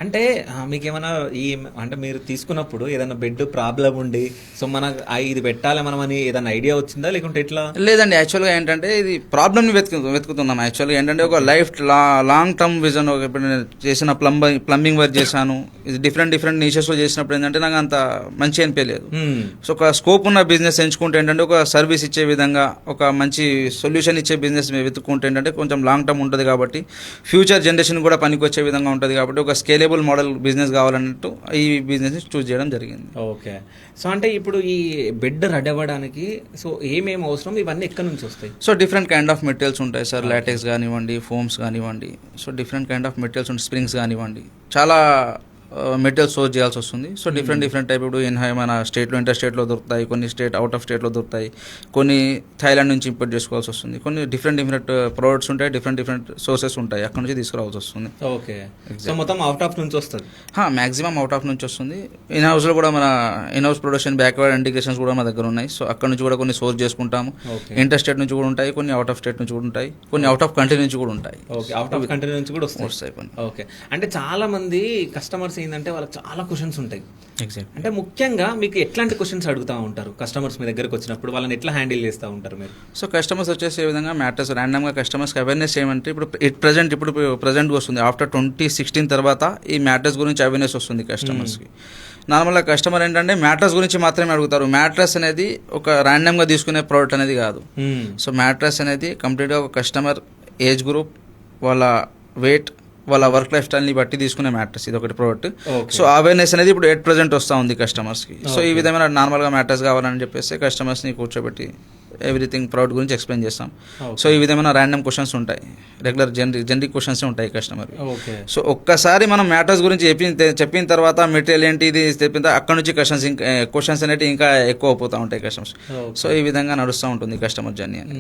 అంటే మీకేమైనా ఈ అంటే మీరు తీసుకున్నప్పుడు ఏదైనా బెడ్ ప్రాబ్లం ఉండి సో మన ఇది పెట్టాలి మనం అని ఏదైనా ఐడియా వచ్చిందా లేకుంటే ఎట్లా? లేదండి, యాక్చువల్గా ఏంటంటే ఇది ప్రాబ్లమ్ని వెతుకుతున్నాం. యాక్చువల్గా ఏంటంటే ఒక లైఫ్ లాంగ్ టర్మ్ విజన్. ఇప్పుడు నేను చేసిన ప్లంబింగ్ వర్క్ చేశాను, ఇది డిఫరెంట్ నీచెస్లో చేసినప్పుడు ఏంటంటే నాకు అంత మంచి అనిపించలేదు. సో ఒక స్కోప్ ఉన్న బిజినెస్ ఎంచుకుంటే ఏంటంటే ఒక సర్వీస్ ఇచ్చే విధంగా, ఒక మంచి సొల్యూషన్ ఇచ్చే బిజినెస్ వెతుక్కుంటే ఏంటంటే కొంచెం లాంగ్ టర్మ్ ఉంటుంది కాబట్టి, ఫ్యూచర్ జనరేషన్ కూడా పనికొచ్చే విధంగా ఉంటుంది కాబట్టి, ఒక స్కేలబుల్ మోడల్ బిజినెస్ కావాలన్నట్టు ఈ బిజినెస్ చూస్ చేయడం జరిగింది. ఓకే. సో అంటే ఇప్పుడు ఈ బెడ్ రెడీ అవ్వడానికి సో ఏమేమి అవసరం, ఇవన్నీ ఎక్కడి నుంచి వస్తాయి? So different kind of materials ఉంటాయి సార్. లాటెక్స్ కానివ్వండి, ఫోమ్స్ కానివ్వండి, so different kind of materials ఉంటాయి. స్ప్రింగ్స్ కానివ్వండి, చాలా మెటీరియల్ సోర్స్ చేయాల్సి వస్తుంది. సో డిఫరెంట్ టైప్ ఇప్పుడు మన స్టేట్లో ఇంటర్ స్టేట్లో దొరుకుతాయి, కొన్ని అవుట్ ఆఫ్ స్టేట్లో దొరుకుతాయి, కొన్ని థాయిలాండ్ నుంచి ఇంపోర్ట్ చేసుకోవాల్సి వస్తుంది, కొన్ని డిఫరెంట్ ప్రోడక్ట్స్ ఉంటాయి, డిఫరెంట్ సోర్సెస్ ఉంటాయి, అక్కడ నుంచి తీసుకురావాల్సి వస్తుంది. ఓకే. సో మొత్తం అవుట్ ఆఫ్ నుంచి వస్తుంది? మ్యాక్సిమం అవుట్ ఆఫ్ నుంచి వస్తుంది. ఇన్ హౌస్లో కూడా మన in house production backward integrations కూడా మా దగ్గర ఉన్నాయి. సో అక్కడ నుంచి కూడా కొన్ని సోర్స్ చేసుకుంటాము. ఇంటర్ స్టేట్ నుంచి కూడా ఉంటాయి, కొన్ని అవుట్ ఆఫ్ స్టేట్ నుంచి కూడా ఉంటాయి, కొన్ని అవుట్ ఆఫ్ కంట్రీ నుంచి కూడా ఉంటాయి. ఓకే, అవుట్ ఆఫ్ కంట్రీ నుంచి కూడా వస్తాయి. ఓకే. అంటే చాలా మంది కస్టమర్స్ ఏంటంటే వాళ్ళకి చాలా క్వశ్చన్స్ ఉంటాయి. ఎగ్జాక్ట్. అంటే ముఖ్యంగా మీకు ఎట్లాంటి క్వశ్చన్స్ అడుగుతూ ఉంటారు కస్టమర్స్ మీ దగ్గరకు వచ్చినప్పుడు? వాళ్ళని ఎట్లా హ్యాండిల్ చేస్తూ ఉంటారు మీరు? సో కస్టమర్స్ వచ్చేసి ఏ విధంగా మ్యాటర్స్ ర్యాండమ్గా కస్టమర్స్కి అవేర్నెస్ ఏమంటే ఇప్పుడు ప్రజెంట్గా వస్తుంది. ఆఫ్టర్ 2016 తర్వాత ఈ మ్యాటర్స్ గురించి అవేర్నెస్ వస్తుంది కస్టమర్స్కి. నార్మల్గా కస్టమర్ ఏంటంటే మ్యాట్రస్ గురించి మాత్రమే అడుగుతారు. మ్యాట్రస్ అనేది ఒక ర్యాండమ్గా తీసుకునే ప్రోడక్ట్ అనేది కాదు. సో మ్యాట్రస్ అనేది కంప్లీట్గా ఒక కస్టమర్ ఏజ్ గ్రూప్, వాళ్ళ వెయిట్, వాళ్ళ వర్క్ లైఫ్ స్టైల్ని బట్టి తీసుకునే మ్యాట్రస్ ఇది ఒకటి ప్రోడక్ట్. సో అవేర్నెస్ అనేది ఇప్పుడు ప్రజెంట్ వస్తూ ఉంది కస్టమర్స్కి. సో ఈ విధమైన నార్మల్గా మ్యాట్రస్ కావాలని చెప్పేసి కస్టమర్స్ని కూర్చోబెట్టి ఎవ్రీథింగ్ ప్రోడక్ట్ గురించి ఎక్స్ప్లెయిన్ చేస్తాం. సో ఈ విధమైన ర్యాండమ్ క్వశ్చన్స్ ఉంటాయి, రెగ్యులర్ జనరిక్ క్వశ్చన్స్ ఉంటాయి కస్టమర్. సో ఒక్కసారి మనం మ్యాటర్స్ గురించి చెప్పిన తర్వాత మెటీరియల్ ఏంటి ఇది చెప్పిన అక్కడ నుంచి క్వశ్చన్స్ అనేవి ఇంకా ఎక్కువ అయిపోతూ ఉంటాయి కస్టమర్స్. సో ఈ విధంగా నడుస్తూ ఉంటుంది కస్టమర్ జర్నీ అని.